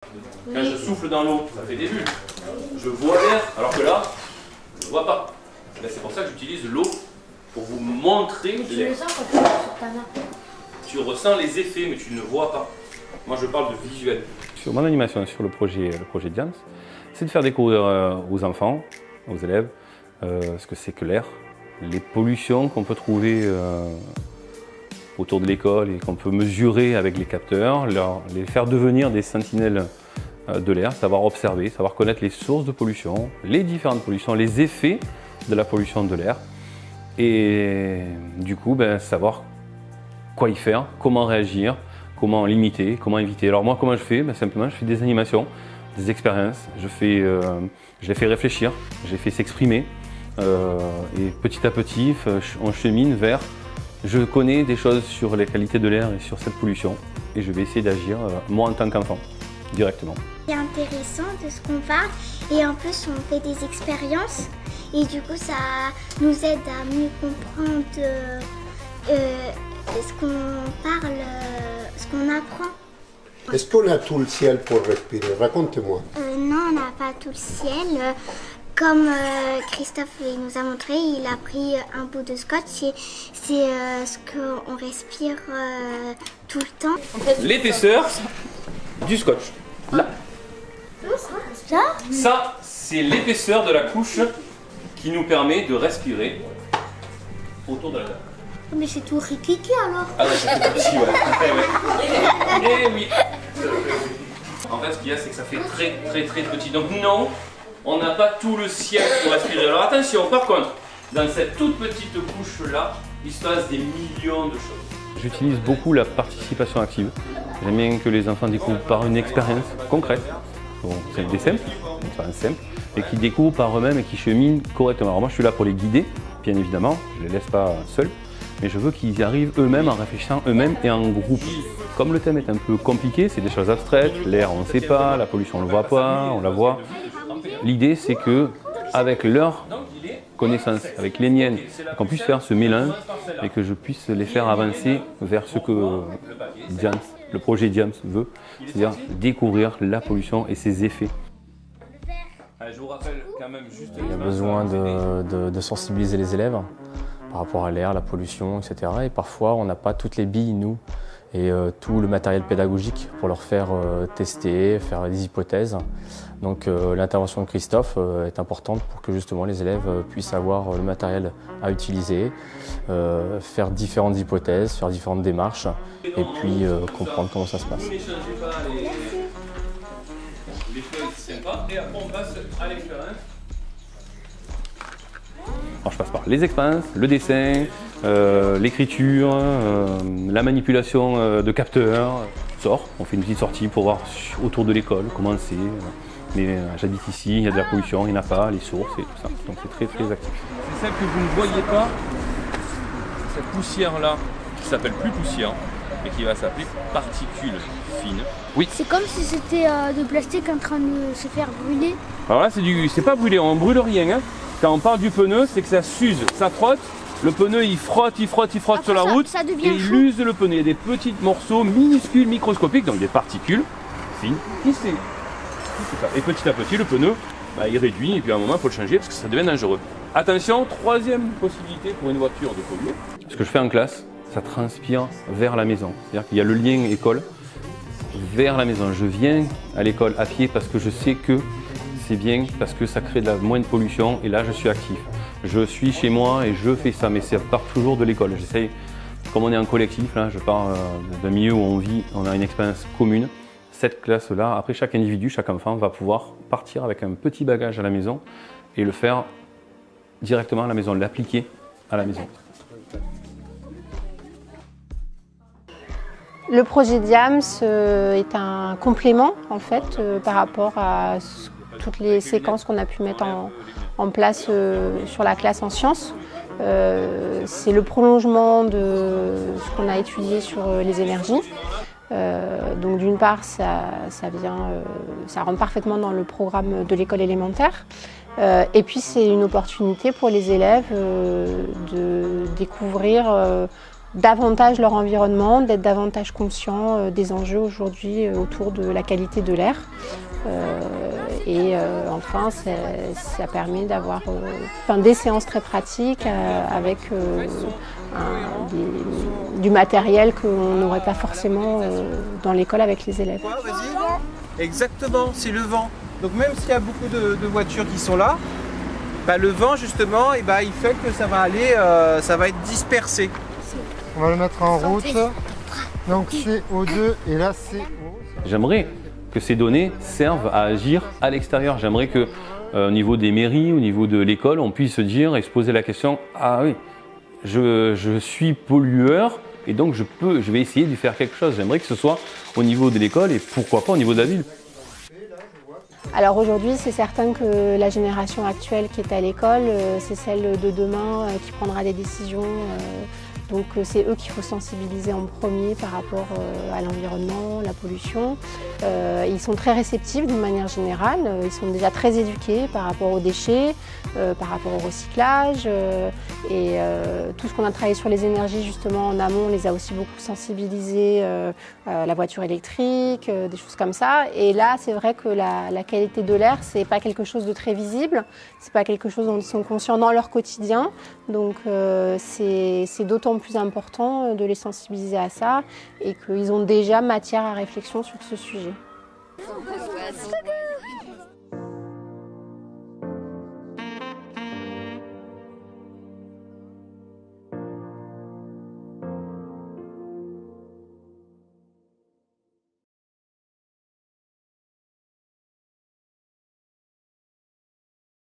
Quand je souffle dans l'eau, ça fait des bulles. Je vois l'air, alors que là, je ne vois pas. C'est pour ça que j'utilise l'eau pour vous montrer l'air. Tu le sens quand tu es sur ta main. Tu ressens les effets, mais tu ne vois pas. Moi, je parle de visuel. Sur mon animation sur le projet Diams, c'est de faire découvrir aux enfants, aux élèves, ce que c'est que l'air, les pollutions qu'on peut trouver autour de l'école et qu'on peut mesurer avec les capteurs, les faire devenir des sentinelles de l'air, savoir observer, savoir connaître les sources de pollution, les différentes pollutions, les effets de la pollution de l'air et du coup savoir quoi y faire, comment réagir, comment limiter, comment éviter. Alors moi comment je fais? Simplement je fais des animations, des expériences, je les fais réfléchir, je les fais s'exprimer et petit à petit on chemine vers je connais des choses sur les qualités de l'air et sur cette pollution et je vais essayer d'agir moi en tant qu'enfant directement. C'est intéressant de ce qu'on parle et en plus on fait des expériences et du coup ça nous aide à mieux comprendre ce qu'on parle, ce qu'on apprend. Est-ce qu'on a tout le ciel pour respirer? Raconte-moi. Non, on n'a pas tout le ciel. Comme Christophe nous a montré, il a pris un bout de scotch et c'est ce qu'on respire tout le temps. L'épaisseur du scotch. Là. Ça Ça, c'est l'épaisseur de la couche qui nous permet de respirer autour de la table. Mais c'est tout rikiki alors. Ah ouais, ça fait petit, ouais. Eh oui. En fait, ce qu'il y a, c'est que ça fait très petit. Donc non, on n'a pas tout le ciel pour respirer. Alors attention, par contre, dans cette toute petite couche-là, il se passe des millions de choses. J'utilise beaucoup la participation active. J'aime bien que les enfants découvrent par une expérience concrète. Bon, c'est des simples, une expérience simple, et qui découvrent par eux-mêmes et qui cheminent correctement. Alors moi, je suis là pour les guider, bien évidemment, je ne les laisse pas seuls. Mais je veux qu'ils y arrivent eux-mêmes en réfléchissant eux-mêmes et en groupe. Comme le thème est un peu compliqué, c'est des choses abstraites, l'air on ne sait pas, la pollution on ne le voit pas, on la voit. L'idée c'est que avec leur connaissance, avec les miennes, qu'on puisse faire ce mélange et que je puisse les faire avancer vers ce que Diams, le projet Diams veut, c'est-à-dire découvrir la pollution et ses effets. Je vous rappelle quand même juste... Il y a besoin de sensibiliser les élèves par rapport à l'air, la pollution, etc. Et parfois, on n'a pas toutes les billes, nous, et tout le matériel pédagogique pour leur faire tester, faire des hypothèses. Donc l'intervention de Christophe est importante pour que justement les élèves puissent avoir le matériel à utiliser, faire différentes hypothèses, faire différentes démarches, et puis comprendre comment ça se passe. Les feuilles, c'est sympa, et après on passe à l'expérience. Alors je passe par les expériences, le dessin, l'écriture, la manipulation de capteurs. On fait une petite sortie pour voir autour de l'école comment c'est. Mais j'habite ici, il y a de la pollution, il n'y en a pas, les sources et tout ça. Donc c'est très actif. C'est celle que vous ne voyez pas, cette poussière-là, qui s'appelle plus poussière, mais qui va s'appeler particules fines. Oui. C'est comme si c'était de plastique en train de se faire brûler. Alors là, c'est pas brûlé, on brûle rien. Hein. Quand on parle du pneu, c'est que ça s'use, ça frotte. Le pneu, il frotte après, sur la route et il use le pneu. Il y a des petits morceaux minuscules, microscopiques, donc des particules fines. Et petit à petit, le pneu, il réduit et puis à un moment, il faut le changer parce que ça devient dangereux. Attention, troisième possibilité pour une voiture de polluer. Ce que je fais en classe, ça transpire vers la maison. C'est-à-dire qu'il y a le lien école vers la maison. Je viens à l'école à pied parce que je sais que c'est bien, parce que ça crée moins de pollution et là je suis actif. Je suis chez moi et je fais ça, mais ça part toujours de l'école. J'essaye, comme on est en collectif, là, je pars d'un milieu où on vit, on a une expérience commune. Cette classe-là, après chaque individu, chaque enfant va pouvoir partir avec un petit bagage à la maison et le faire directement à la maison, l'appliquer à la maison. Le projet Diams est un complément en fait par rapport à toutes les séquences qu'on a pu mettre en place sur la classe en sciences. C'est le prolongement de ce qu'on a étudié sur les énergies. Donc d'une part, ça rentre parfaitement dans le programme de l'école élémentaire. Et puis c'est une opportunité pour les élèves de découvrir davantage leur environnement, d'être davantage conscients des enjeux aujourd'hui autour de la qualité de l'air. Enfin, ça permet d'avoir des séances très pratiques avec du matériel qu'on n'aurait pas forcément dans l'école avec les élèves. Exactement, c'est le vent. Donc même s'il y a beaucoup de voitures qui sont là, le vent justement, il fait que ça va aller, ça va être dispersé. On va le mettre en route. Donc CO2 et là CO. J'aimerais que ces données servent à agir à l'extérieur. J'aimerais que au niveau des mairies, au niveau de l'école, on puisse se dire et se poser la question, ah oui, je suis pollueur et donc je vais essayer de faire quelque chose. J'aimerais que ce soit au niveau de l'école et pourquoi pas au niveau de la ville. Alors aujourd'hui, c'est certain que la génération actuelle qui est à l'école, c'est celle de demain qui prendra des décisions. Donc c'est eux qu'il faut sensibiliser en premier par rapport à l'environnement, la pollution. Ils sont très réceptifs d'une manière générale, ils sont déjà très éduqués par rapport aux déchets, par rapport au recyclage. Tout ce qu'on a travaillé sur les énergies justement en amont, on les a aussi beaucoup sensibilisés à la voiture électrique, des choses comme ça. Et là, c'est vrai que la qualité de l'air, c'est pas quelque chose de très visible, c'est pas quelque chose dont ils sont conscients dans leur quotidien. Donc c'est d'autant plus important de les sensibiliser à ça et qu'ils ont déjà matière à réflexion sur ce sujet.